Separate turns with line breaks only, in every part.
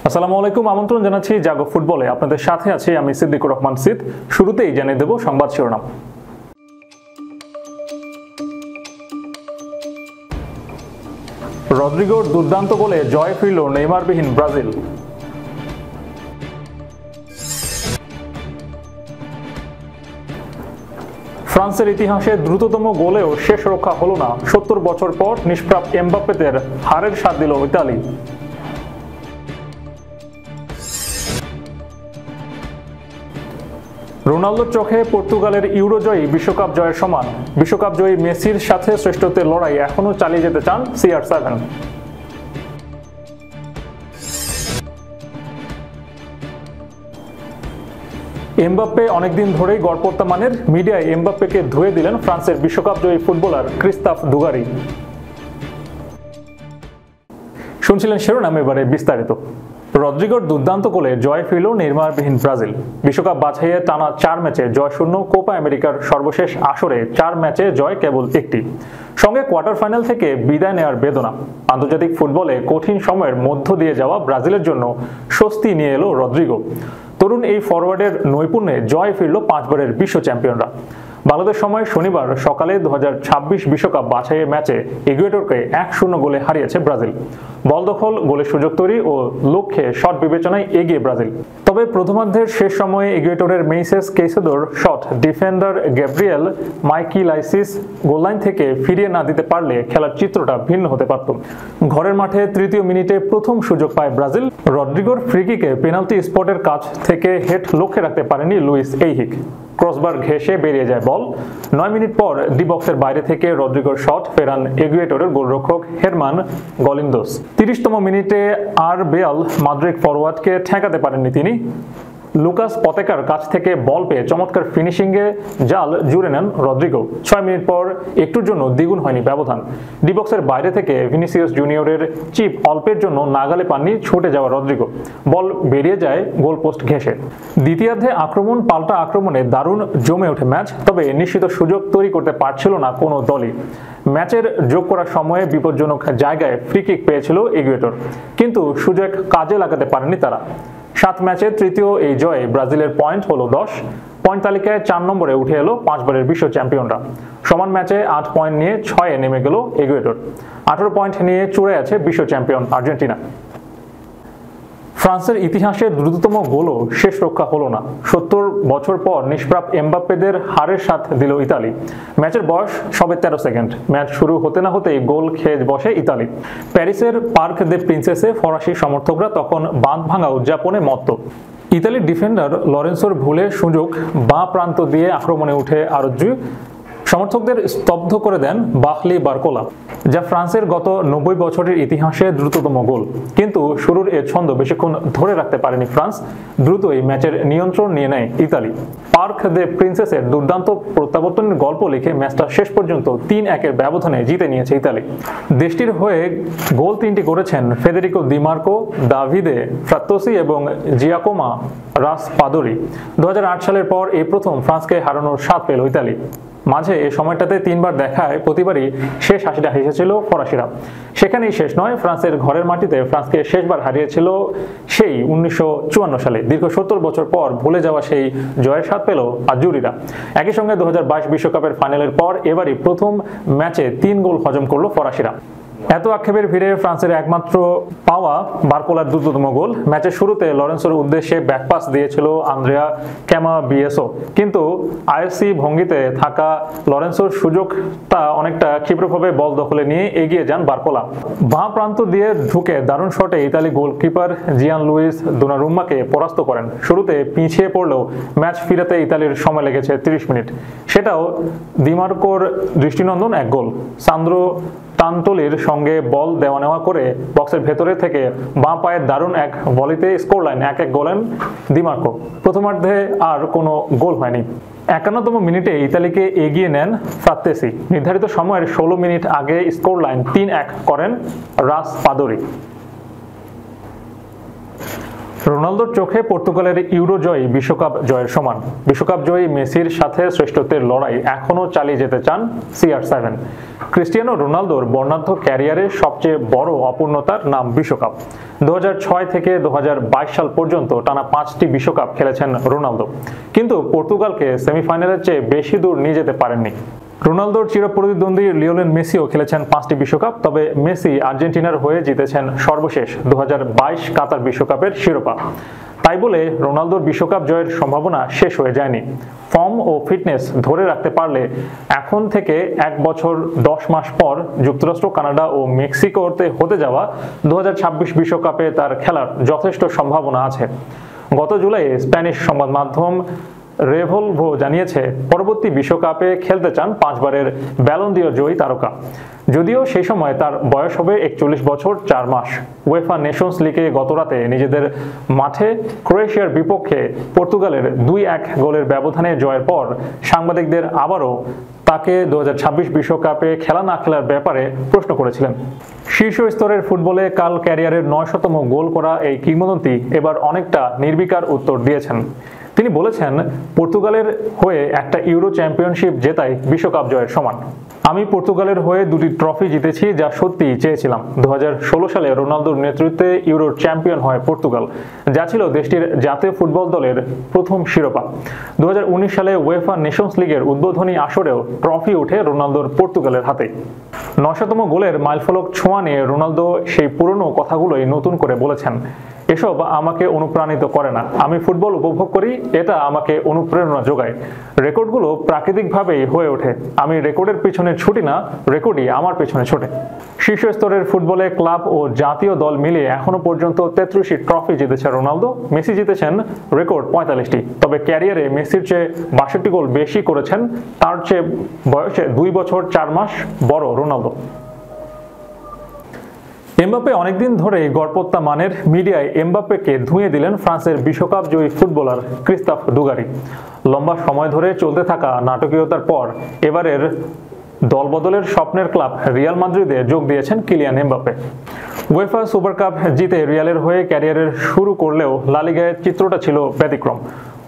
আসসালামু আলাইকুম, আমন্ত্রণ জানাচ্ছি জাগো ফুটবলে। আপনাদের সাথে আছি আমি সিদ্দিকুর রহমান সিদ। শুরুতেই জানিয়ে দেব সংবাদ শিরোনাম। রদ্রিগোর দুর্দান্ত গোলে জয় ফিরল নেইমারবিহীন ব্রাজিল। ফ্রান্সের ইতিহাসে দ্রুততম গোলেও শেষ রক্ষা হলো না। ৭০ বছর পর নিষ্প্রাপ এমবাপ্পেদের হারের স্বাদ দিল ইতালি। রোনালদোর চোখে পর্তুগালের ইউরোজয়ী বিশ্বকাপ জয়ের সমান। বিশ্বকাপ জয়ী মেসির সাথে শ্রেষ্ঠত্বের লড়াই এখনও চালিয়ে যেতে চান CR7। এমবাপ্পে অনেকদিন ধরেই গড়পড়তা মানের। মিডিয়ায় এমবাপ্পেকে ধুয়ে দিলেন ফ্রান্সের বিশ্বকাপ জয়ী ফুটবলার ক্রিস্তাফ দুগারি। শুনছিলেন শিরোনাম, এবারে বিস্তারিত। রদ্রিগোর দুর্দান্ত গোলে জয় ফিরল নেইমারবিহীন ব্রাজিল। বিশ্বকাপ বাছাইয়ে টানা ৪ ম্যাচে জয়শূন্য। কোপা আমেরিকার সর্বশেষ আসরে ৪ ম্যাচে জয় কেবল একটি, সঙ্গে কোয়ার্টার ফাইনাল থেকে বিদায় নেওয়ার বেদনা। আন্তর্জাতিক ফুটবলে কঠিন সময়ের মধ্য দিয়ে যাওয়া ব্রাজিলের জন্য স্বস্তি নিয়ে এলো রদ্রিগো। তরুণ এই ফরওয়ার্ডের নৈপুণ্যে জয় ফিরল 5 বারের বিশ্ব চ্যাম্পিয়নরা। বাংলাদেশ সময় শনিবার সকালে 2026 বিশ্বকাপ বাছাইয়ের ম্যাচে ইকুয়েডরকে 1-0 গোলে হারিয়েছে ব্রাজিল। বল দখল, গোলের সুযোগ তৈরি ও লক্ষ্যে শট বিবেচনায় এগিয়ে ব্রাজিল। তবে প্রথমার্ধের শেষ সময়ে ইকুয়েডরের মেইসেস কেইসেদোর শট ডিফেন্ডার গ্যাব্রিয়েল মাইকিলাইসিস গোললাইন থেকে ফিরিয়ে না দিতে পারলে খেলার চিত্রটা ভিন্ন হতে পারত। ঘরের মাঠে তৃতীয় মিনিটে প্রথম সুযোগ পায় ব্রাজিল। রদ্রিগোর ফ্রিকিকে পেনাল্টি স্পটের কাছ থেকে হেড লক্ষ্যে রাখতে পারেনি লুইস এইহিক। ক্রসবার ঘেঁষে বেরিয়ে যায় বল। 9 মিনিট পর ডি বক্সের বাইরে থেকে রদ্রিগোর শট ফেরান ইকুয়েডরের গোলরক্ষক হেরমান গলিন্দোস। 30তম মিনিটে আর বেয়াল মাদ্রিদ ফরওয়ার্ডকে ঠেকাতে পারেননি তিনি। লুকাস পতেকার কাছ থেকে বল পেয়ে চমৎকার ফিনিশিংয়ে জাল জুড়ে নেন রদ্রিগো। 6 মিনিট পর একটুর জন্য দ্বিগুণ হয়নি ব্যবধান। ডি বক্সের বাইরে থেকে ভিনিসিয়াস জুনিয়রের চিপ অল্পের জন্য নাগালে পাননি ছুটে যাওয়া রদ্রিগো। বল বেরিয়ে যায় গোলপোস্ট ঘেঁষে। দ্বিতীয়ার্ধে আক্রমণ পাল্টা আক্রমণে দারুণ জমে ওঠে ম্যাচ, তবে নিশ্চিত সুযোগ তৈরি করতে পারছিল না কোনো দলই। ম্যাচের যোগ করার সময়ে বিপজ্জনক জায়গায় ফ্রি কিক পেয়েছিল ইকুয়েডর, কিন্তু সুযোগ কাজে লাগাতে পারেনি তারা। 7 ম্যাচে তৃতীয় এই জয়ে ব্রাজিলের পয়েন্ট হলো 10। পয়েন্ট তালিকায় 4 নম্বরে উঠে এলো 5 বারের বিশ্ব চ্যাম্পিয়নরা। সমান ম্যাচে 8 পয়েন্ট নিয়ে 6-এ নেমে গেল ইকুয়েডর। 18 পয়েন্ট নিয়ে চূড়ে আছে বিশ্ব চ্যাম্পিয়ন আর্জেন্টিনা। ফ্রান্সের ইতিহাসে দ্রুততম গোলও শেষ রক্ষা হলো না। 70 বছর পর নিষ্প্রাপ এমবাপ্পেদের হারের স্বাদ দিল ইতালি। ম্যাচের বয়স সবে 13 সেকেন্ড। ম্যাচ শুরু হতে না হতেই গোল খেয়ে বসে ইতালি। প্যারিসের পার্ক দে প্রিন্সেসে ফরাসি সমর্থকরা তখন বাঁধ ভাঙা উদযাপনে মত্ত। ইতালির ডিফেন্ডার লরেন্সোর ভুলে সুযোগ বাঁ প্রান্ত দিয়ে আক্রমণে উঠে আরজ্জু সমর্থকদের স্তব্ধ করে দেন বাহলি বারকোলা, যা ফ্রান্সের গত 90 বছরের ইতিহাসে দ্রুততম গোল। কিন্তু শুরুর এ ছন্দ বেশিক্ষণ ধরে রাখতে পারেনি ফ্রান্স। দ্রুতই ম্যাচের নিয়ন্ত্রণ নিয়ে নেয় ইতালি। পার্ক দে প্রিন্সেসের দুর্দান্ত প্রত্যাবর্তনের গল্প লিখে ম্যাচটা শেষ পর্যন্ত 3-1-এর ব্যবধানে জিতে নিয়েছে ইতালি। দেশটির হয়ে গোল 3টি করেছেন ফেদেরিকো দি মার্কো, দাভিদে ফ্রাত্তোসি এবং জিয়াকোমা রাসপাদোরি। 2008 সালের পর এই প্রথম ফ্রান্সকে হারানোর স্বাদ পেল ইতালি। মাঝে এই সময়টাতে 3 বার দেখায় প্রতিবারই শেষ হাসিটা হেসেছিল ফরাসিরা। সেখানেই শেষ নয়, ফ্রান্সের ঘরের মাটিতে ফ্রান্সকে শেষবার হারিয়েছিল সেই 1954 সালে। দীর্ঘ 70 বছর পর ভুলে যাওয়া সেই জয়ের স্বাদ পেল আজুরিরা। একই সঙ্গে 2022 বিশ্বকাপের ফাইনালের পর এবারই প্রথম ম্যাচে 3 গোল হজম করল ফরাসিরা। এত আক্ষেপের ভিড়ে ফ্রান্সের একমাত্র পাওয়া বারকোলার দ্রুততম গোল। ম্যাচের শুরুতে লরেন্সোর উদ্দেশ্যে ব্যাকপাস দিয়েছিল আন্দ্রেয়া ক্যামাবিয়েসো, কিন্তু আইএসসি ভঙ্গিতে থাকা লরেন্সোর সুযোগটা অনেকটা ক্ষিপ্রভাবে বল দখলে নিয়ে এগিয়ে যান বারকোলা। বাঁ প্রান্ত দিয়ে ঢুকে দারুণ শটে ইতালি গোলকিপার জিয়ান লুইস দোনারুম্মাকে পরাস্ত করেন। শুরুতে পিছিয়ে পড়লেও ম্যাচ ফিরাতে ইতালির সময় লেগেছে 30 মিনিট। সেটাও দিমার্কোর দৃষ্টিনন্দন এক গোল। সান্দ্রো টানটোলির সঙ্গে বল দেওয়া নেওয়া করে বক্সের ভেতরে থেকে বাঁ পায়ের দারুণ এক ভলিতে স্কোর লাইন 1-1 গোলেন দিমার্কো। প্রথমার্ধে আর কোনো গোল হয়নি। 51তম মিনিটে ইতালিকে এগিয়ে নেন ফ্রাত্তেসি। নির্ধারিত সময়ের 16 মিনিট আগে স্কোর লাইন 3-1 করেন রাসপাদোরি। রোনালদোর চোখে পর্তুগালের ইউরো জয় বিশ্বকাপ জয়ের সমান। বিশ্বকাপ জয়ী মেসির সাথে শ্রেষ্ঠত্বের লড়াই এখনও চালিয়ে যেতে চান CR7। ক্রিস্টিয়ানো রোনালদোর বর্ণাঢ্য ক্যারিয়ারের সবচেয়ে বড় অপূর্ণতার নাম বিশ্বকাপ। 2006 থেকে 2022 সাল পর্যন্ত টানা 5টি বিশ্বকাপ খেলেছেন রোনালদো, কিন্তু পর্তুগালকে সেমিফাইনালের চেয়ে বেশি দূর নিয়ে যেতে পারেননি। রোনালদোর চিরপ্রতিদ্বন্দ্বী লিওনেল মেসিও খেলেছেন 5টি বিশ্বকাপ, তবে মেসি আর্জেন্টিনার হয়ে জিতেছেন সর্বশেষ 2022 কাতার বিশ্বকাপের শিরোপা। তাই বলে রোনালদোর বিশ্বকাপ জয়ের সম্ভাবনা শেষ হয়ে যায়নি। ফর্ম ও ফিটনেস ধরে রাখতে পারলে এখন থেকে 1 বছর 10 মাস পর যুক্তরাষ্ট্র, কানাডা ও মেক্সিকোতে হতে যাওয়া 2026 বিশ্বকাপে তার খেলার যথেষ্ট সম্ভাবনা আছে। গত জুলাইয়ে স্প্যানিশ সংবাদ মাধ্যম রেভলভো জানিয়েছে পরবর্তী বিশ্বকাপে খেলতে চান 5 বারের ব্যালন ডি'র জয়ী তারকা। যদিও সেই সময় তার বয়স হবে 41 বছর 4 মাস। উয়েফা নেশনস লিগে গতরাতে নিজেদের মাঠে ক্রোয়েশিয়ার বিপক্ষে পর্তুগালের 2-1 গোলের ব্যবধানে জয়ের পর সাংবাদিকদের আবারও তাকে 2026 বিশ্বকাপে খেলা না খেলার ব্যাপারে প্রশ্ন করেছিলেন। শীর্ষ স্তরের ফুটবলে কাল ক্যারিয়ারের 9শতম গোল করা এই কিংবদন্তি এবার অনেকটা নির্বিকার উত্তর দিয়েছেন। তিনি বলেছেন, পর্তুগালের হয়ে একটা ইউরো চ্যাম্পিয়নশিপ জেতাই বিশ্বকাপ জয়ের সমান। আমি পর্তুগালের হয়ে 2টি ট্রফি জিতেছি, যা সত্যিই চেয়েছিলাম। 2016 সালে রোনালদোর নেতৃত্বে ইউরোর চ্যাম্পিয়ন হয় পর্তুগাল, যা ছিল দেশটির জাতীয় ফুটবল দলের প্রথম শিরোপা। 2019 সালে উয়েফা নেশনস লিগের উদ্বোধনী আসরেও ট্রফি ওঠে রোনালদোর পর্তুগালের হাতে। 9শতম গোলের মাইলফলক ছোঁয়া নিয়ে রোনালদো সেই পুরনো কথাগুলোই নতুন করে বলেছেন, এসব আমাকে অনুপ্রাণিত করে না, আমি ফুটবল উপভোগ করি, এটা আমাকে অনুপ্রেরণা যোগায়। রেকর্ডগুলো প্রাকৃতিকভাবেই হয়ে ওঠে, আমি রেকর্ডের পিছনে ছুটি না, রেকর্ডই আমার পেছনে ছোটে। শীর্ষ স্তরের ফুটবলে ক্লাব ও জাতীয় দল মিলিয়ে এখনো পর্যন্ত 33টি ট্রফি জিতেছে রোনালদো। মেসি জিতেছেন রেকর্ড 45টি, তবে ক্যারিয়ারে মেসির চেয়ে 62 গোল বেশি করেছেন তার চেয়ে বয়সে 2 বছর 4 মাস বড় রোনালদো। এমবাপ্পে অনেকদিন ধরেই গড়পড়তা মানের মিডিয়ায় এমবাপ্পেকে ধুয়ে দিলেন ফ্রান্সের বিশ্বকাপ জয়ী ফুটবলার ক্রিস্তাফ দুগারি। লম্বা সময় ধরে চলতে থাকা নাটকীয়তার পর এবারের দলবদলের স্বপ্নের ক্লাব রিয়াল মাদ্রিদে যোগ দিয়েছেন Kylian Mbappe. UEFA super cup জিতে রিয়ালের হয়ে ক্যারিয়ারের শুরু করলেও লা লিগায় চিত্রটা ছিল ব্যতিক্রম।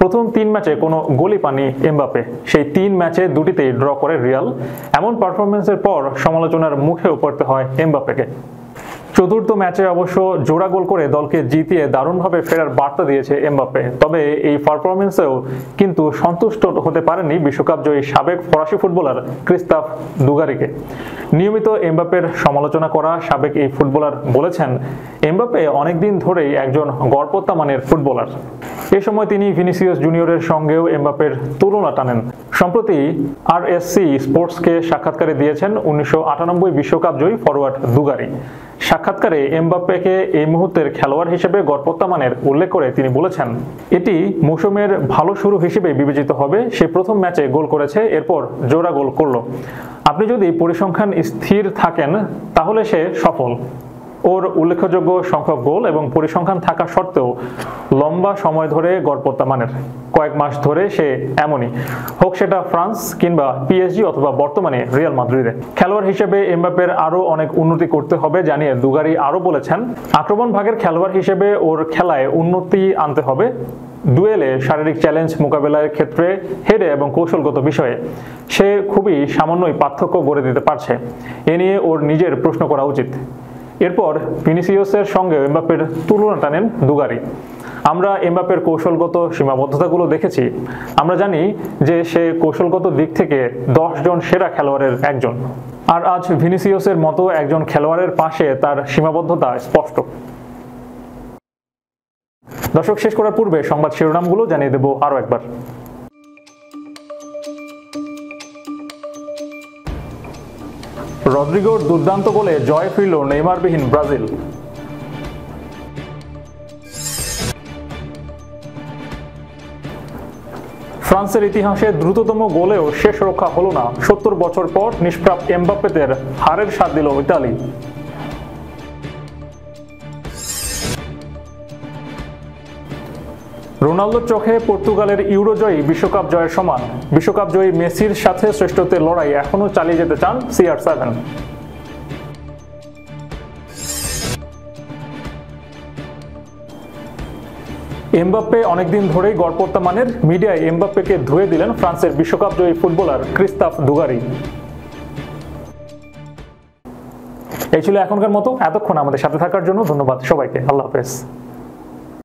প্রথম 3 ম্যাচে কোনো গোলই পাননি এমবাপ্পে, সেই 3 ম্যাচে 2টিতেই ড্র করে রিয়াল। এমন পারফরমেন্সের পর সমালোচনার মুখেও পড়তে হয় এমবাপ্পেকে। চতুর্থ ম্যাচে অবশ্য জোড়া গোল করে দলকে জিতিয়ে দারুণভাবে ফেরার বার্তা দিয়েছে এমবাপ্পে। তবে এই পারফরমেন্সেও কিন্তু সন্তুষ্ট হতে পারেননি বিশ্বকাপ জয়ী সাবেক ফরাসি ফুটবলার ক্রিস্তাফ দুগারিকে। নিয়মিত এমবাপ্পের সমালোচনা করা সাবেক এই ফুটবলার বলেছেন, এমবাপ্পে অনেকদিন ধরেই একজন গড়পড়তা মানের ফুটবলার। এ সময় তিনি ভিনিসিয়াস জুনিয়রের সঙ্গেও এমবাপ্পের তুলনা টানেন। সম্প্রতি আরএসসি স্পোর্টসকে সাক্ষাৎকারে দিয়েছেন 1998 বিশ্বকাপ জয়ী ফরওয়ার্ড দুগারি। সাক্ষাৎকারে এমবাপ্পেকে এই মুহূর্তের খেলোয়াড় হিসেবে গড়পড়তা মানের উল্লেখ করে তিনি বলেছেন, এটি মৌসুমের ভালো শুরু হিসেবে বিবেচিত হবে। সে প্রথম ম্যাচে গোল করেছে, এরপর জোড়া গোল করলো। আপনি যদি পরিসংখ্যান স্থির থাকেন তাহলে সে সফল। ওর উল্লেখযোগ্য সংখ্যক গোল এবং পরিসংখ্যান থাকা সত্ত্বেও লম্বা সময় ধরে গড়পড়তা মানের, কয়েক মাস ধরে সে এমনই, হোক সেটা ফ্রান্স কিংবা পিএসজি অথবা বর্তমানে রিয়াল মাদ্রিদে। খেলোয়াড় হিসেবে এমবাপ্পের আরও অনেক উন্নতি করতে হবে জানিয়ে দুগারি আরও বলেছেন, আক্রমণ ভাগের খেলোয়াড় হিসেবে ওর খেলায় উন্নতি আনতে হবে। ডুয়েলে শারীরিক চ্যালেঞ্জ মোকাবেলার ক্ষেত্রে হেডে এবং কৌশলগত বিষয়ে সে খুবই সামান্যই পার্থক্য গড়ে দিতে পারছে। এ নিয়ে ওর নিজের প্রশ্ন করা উচিত। এরপর ভিনিসিয়াসের সঙ্গে এমবাপ্পের তুলনা টানেন দুগারি। আমরা এমবাপ্পের কৌশলগত সীমাবদ্ধতাগুলো দেখেছি। আমরা জানি যে সে কৌশলগত দিক থেকে 10 জন সেরা খেলোয়াড়ের একজন। আর আজ ভিনিসিয়াসের মতো একজন খেলোয়াড়ের পাশে তার সীমাবদ্ধতা স্পষ্ট। দর্শক, শেষ করার পূর্বে সংবাদ শিরোনামগুলো জানিয়ে দেব আরও একবার। রদ্রিগোর দুর্দান্ত গোলে জয় ফিরল নেইমারবিহীন ব্রাজিল। ফ্রান্সের ইতিহাসে দ্রুততম গোলেও শেষ রক্ষা হলো না। 70 বছর পর নিষ্প্রাপ এমবাপ্পেদের হারের স্বাদ দিল ইতালি। রোনালদোর চোখে পর্তুগালের ইউরোজয়ী বিশ্বকাপ জয়ের সমান। বিশ্বকাপ জয়ী মেসির সাথে শ্রেষ্ঠত্বের লড়াই এখনও চালিয়ে যেতে চান CR7। এমবাপ্পে অনেকদিন ধরেই গড়পড়তা মানের, মিডিয়ায় এমবাপ্পেকে ধুয়ে দিলেন ফ্রান্সের বিশ্বকাপ জয়ী ফুটবলার ক্রিস্তাফ দুগারি। এই ছিল এখনকার মতো। এতক্ষণ আমাদের সাথে থাকার জন্য ধন্যবাদ সবাইকে। আল্লাহ হাফেজ।